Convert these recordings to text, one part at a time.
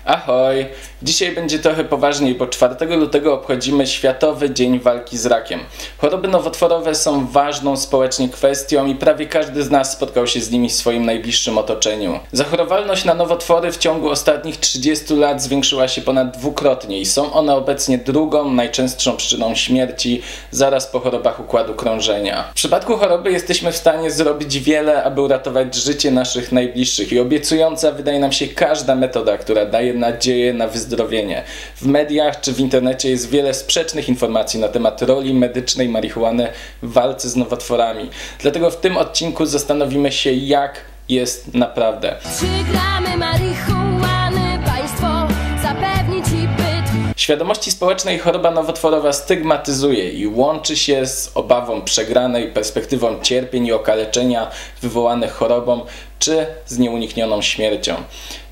Ahoj! Dzisiaj będzie trochę poważniej, bo 4 lutego obchodzimy Światowy Dzień Walki z Rakiem. Choroby nowotworowe są ważną społecznie kwestią i prawie każdy z nas spotkał się z nimi w swoim najbliższym otoczeniu. Zachorowalność na nowotwory w ciągu ostatnich 30 lat zwiększyła się ponad dwukrotnie i są one obecnie drugą najczęstszą przyczyną śmierci zaraz po chorobach układu krążenia. W przypadku choroby jesteśmy w stanie zrobić wiele, aby uratować życie naszych najbliższych i obiecująca wydaje nam się każda metoda, która daje nadzieję na wyzdrowienie. W mediach czy w internecie jest wiele sprzecznych informacji na temat roli medycznej marihuany w walce z nowotworami. Dlatego w tym odcinku zastanowimy się, jak jest naprawdę. 3 gramy marihuany, państwo zapewni ci byt. W świadomości społecznej choroba nowotworowa stygmatyzuje i łączy się z obawą przegranej, perspektywą cierpień i okaleczenia wywołanych chorobą, czy z nieuniknioną śmiercią.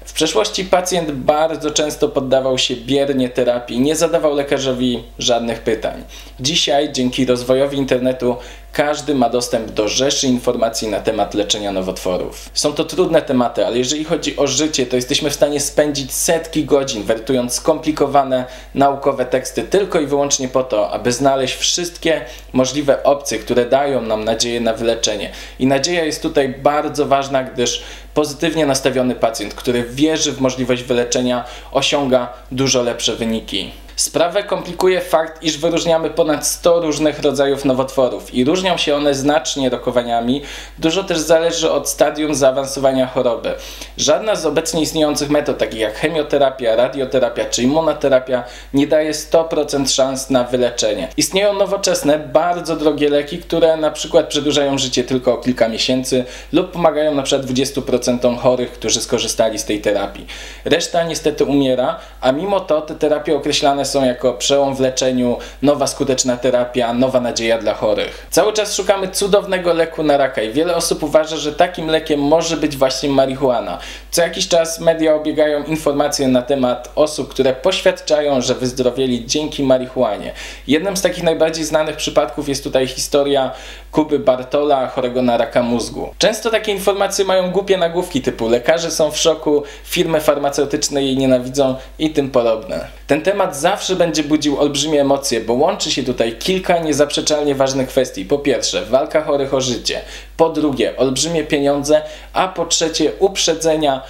W przeszłości pacjent bardzo często poddawał się biernie terapii, nie zadawał lekarzowi żadnych pytań. Dzisiaj, dzięki rozwojowi internetu, każdy ma dostęp do rzeszy informacji na temat leczenia nowotworów. Są to trudne tematy, ale jeżeli chodzi o życie, to jesteśmy w stanie spędzić setki godzin wertując skomplikowane naukowe teksty tylko i wyłącznie po to, aby znaleźć wszystkie możliwe opcje, które dają nam nadzieję na wyleczenie. I nadzieja jest tutaj bardzo ważna, gdyż pozytywnie nastawiony pacjent, który wierzy w możliwość wyleczenia, osiąga dużo lepsze wyniki. Sprawę komplikuje fakt, iż wyróżniamy ponad 100 różnych rodzajów nowotworów i różnią się one znacznie rokowaniami. Dużo też zależy od stadium zaawansowania choroby. Żadna z obecnie istniejących metod, takich jak chemioterapia, radioterapia czy immunoterapia, nie daje 100% szans na wyleczenie. Istnieją nowoczesne, bardzo drogie leki, które na przykład przedłużają życie tylko o kilka miesięcy lub pomagają na przykład 20% chorych, którzy skorzystali z tej terapii. Reszta niestety umiera, a mimo to te terapie określane są jako przełom w leczeniu, nowa skuteczna terapia, nowa nadzieja dla chorych. Cały czas szukamy cudownego leku na raka i wiele osób uważa, że takim lekiem może być właśnie marihuana. Co jakiś czas media obiegają informacje na temat osób, które poświadczają, że wyzdrowieli dzięki marihuanie. Jednym z takich najbardziej znanych przypadków jest tutaj historia Kuby Bartola, chorego na raka mózgu. Często takie informacje mają głupie nagłówki typu lekarze są w szoku, firmy farmaceutyczne jej nienawidzą i tym podobne. Ten temat zawsze będzie budził olbrzymie emocje, bo łączy się tutaj kilka niezaprzeczalnie ważnych kwestii. Po pierwsze, walka chorych o życie. Po drugie, olbrzymie pieniądze, a po trzecie, uprzedzenia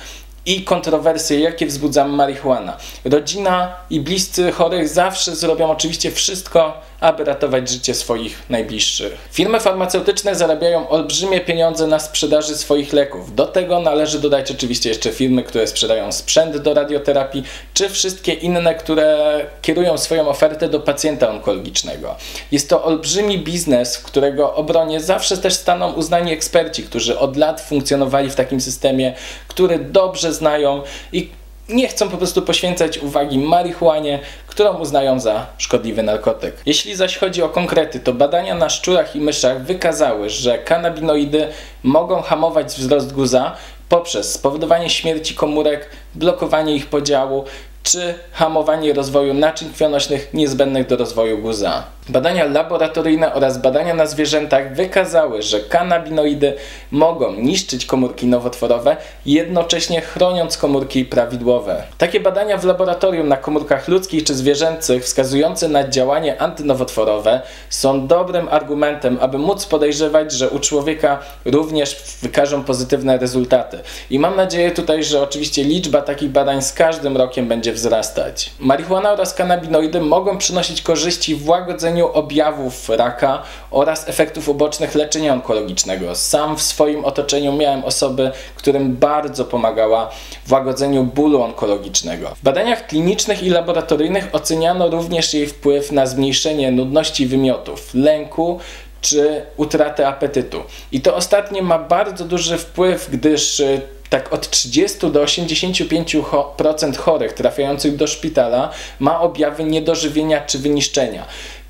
i kontrowersje, jakie wzbudza marihuana. Rodzina i bliscy chorych zawsze zrobią oczywiście wszystko, aby ratować życie swoich najbliższych. Firmy farmaceutyczne zarabiają olbrzymie pieniądze na sprzedaży swoich leków. Do tego należy dodać oczywiście jeszcze firmy, które sprzedają sprzęt do radioterapii, czy wszystkie inne, które kierują swoją ofertę do pacjenta onkologicznego. Jest to olbrzymi biznes, w którego obronie zawsze też staną uznani eksperci, którzy od lat funkcjonowali w takim systemie, który dobrze znają i nie chcą po prostu poświęcać uwagi marihuanie, którą uznają za szkodliwy narkotyk. Jeśli zaś chodzi o konkrety, to badania na szczurach i myszach wykazały, że kanabinoidy mogą hamować wzrost guza poprzez spowodowanie śmierci komórek, blokowanie ich podziału, czy hamowanie rozwoju naczyń krwionośnych niezbędnych do rozwoju guza. Badania laboratoryjne oraz badania na zwierzętach wykazały, że kanabinoidy mogą niszczyć komórki nowotworowe, jednocześnie chroniąc komórki prawidłowe. Takie badania w laboratorium na komórkach ludzkich czy zwierzęcych wskazujące na działanie antynowotworowe są dobrym argumentem, aby móc podejrzewać, że u człowieka również wykażą pozytywne rezultaty. I mam nadzieję tutaj, że oczywiście liczba takich badań z każdym rokiem będzie wzrastać. Marihuana oraz kanabinoidy mogą przynosić korzyści w łagodzeniu objawów raka oraz efektów ubocznych leczenia onkologicznego. Sam w swoim otoczeniu miałem osoby, którym bardzo pomagała w łagodzeniu bólu onkologicznego. W badaniach klinicznych i laboratoryjnych oceniano również jej wpływ na zmniejszenie nudności wymiotów, lęku czy utratę apetytu. I to ostatnie ma bardzo duży wpływ, gdyż tak od 30 do 85% chorych trafiających do szpitala ma objawy niedożywienia czy wyniszczenia.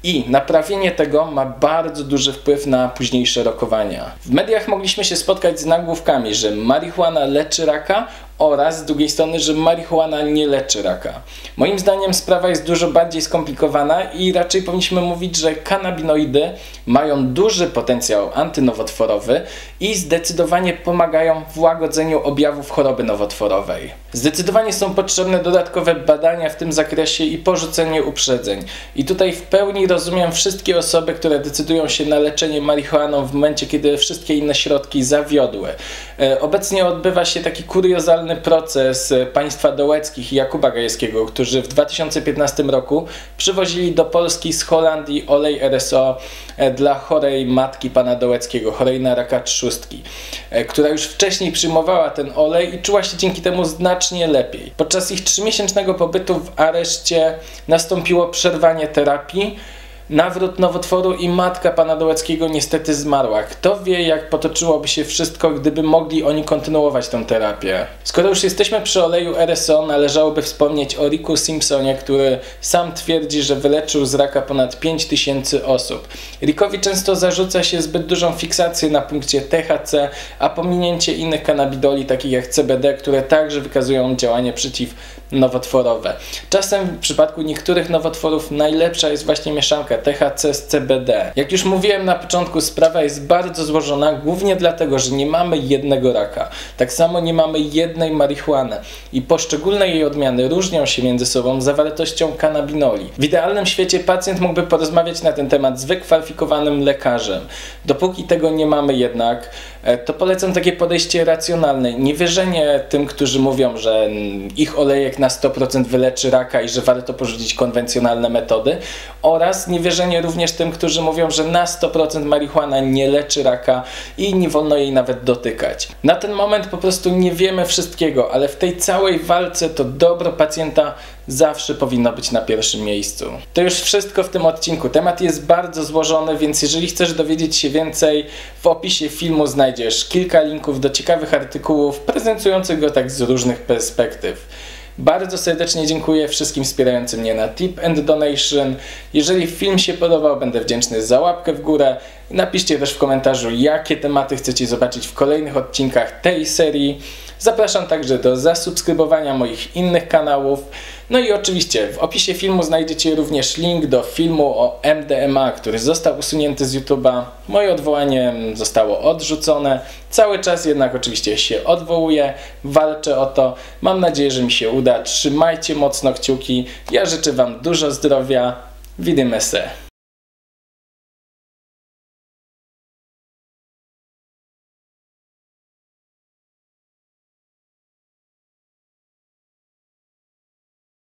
I naprawienie tego ma bardzo duży wpływ na późniejsze rokowania. W mediach mogliśmy się spotkać z nagłówkami, że marihuana leczy raka oraz z drugiej strony, że marihuana nie leczy raka. Moim zdaniem sprawa jest dużo bardziej skomplikowana i raczej powinniśmy mówić, że kanabinoidy mają duży potencjał antynowotworowy i zdecydowanie pomagają w łagodzeniu objawów choroby nowotworowej. Zdecydowanie są potrzebne dodatkowe badania w tym zakresie i porzucenie uprzedzeń. I tutaj w pełni rozumiem wszystkie osoby, które decydują się na leczenie marihuaną w momencie, kiedy wszystkie inne środki zawiodły. Obecnie odbywa się taki kuriozalny proces państwa Dołeckich i Jakuba Gajewskiego, którzy w 2015 roku przywozili do Polski z Holandii olej RSO dla chorej matki pana Dołeckiego, chorej na raka trzustki, która już wcześniej przyjmowała ten olej i czuła się dzięki temu znacznie lepiej. Podczas ich 3-miesięcznego pobytu w areszcie nastąpiło przerwanie terapii, nawrót nowotworu i matka pana Dołeckiego niestety zmarła. Kto wie, jak potoczyłoby się wszystko, gdyby mogli oni kontynuować tę terapię. Skoro już jesteśmy przy oleju RSO, należałoby wspomnieć o Ricku Simpsonie, który sam twierdzi, że wyleczył z raka ponad 5000 osób. Rickowi często zarzuca się zbyt dużą fiksację na punkcie THC, a pominięcie innych kanabidoli, takich jak CBD, które także wykazują działanie przeciwnowotworowe. Czasem w przypadku niektórych nowotworów najlepsza jest właśnie mieszanka THC z CBD. Jak już mówiłem na początku, sprawa jest bardzo złożona, głównie dlatego, że nie mamy jednego raka. Tak samo nie mamy jednej marihuany i poszczególne jej odmiany różnią się między sobą zawartością kanabinoli. W idealnym świecie pacjent mógłby porozmawiać na ten temat z wykwalifikowanym lekarzem. Dopóki tego nie mamy jednak, to polecam takie podejście racjonalne. Niewierzenie tym, którzy mówią, że ich olejek na 100% wyleczy raka i że warto porzucić konwencjonalne metody, oraz niewierzenie również tym, którzy mówią, że na 100% marihuana nie leczy raka i nie wolno jej nawet dotykać. Na ten moment po prostu nie wiemy wszystkiego, ale w tej całej walce to dobro pacjenta zawsze powinno być na pierwszym miejscu. To już wszystko w tym odcinku. Temat jest bardzo złożony, więc jeżeli chcesz dowiedzieć się więcej, w opisie filmu znajdziesz kilka linków do ciekawych artykułów prezentujących go tak z różnych perspektyw. Bardzo serdecznie dziękuję wszystkim wspierającym mnie na Tip and Donation. Jeżeli film się podobał, będę wdzięczny za łapkę w górę. Napiszcie też w komentarzu, jakie tematy chcecie zobaczyć w kolejnych odcinkach tej serii. Zapraszam także do zasubskrybowania moich innych kanałów. No i oczywiście w opisie filmu znajdziecie również link do filmu o MDMA, który został usunięty z YouTube'a. Moje odwołanie zostało odrzucone. Cały czas jednak oczywiście się odwołuję, walczę o to. Mam nadzieję, że mi się uda. Trzymajcie mocno kciuki. Ja życzę wam dużo zdrowia. Widzimy się.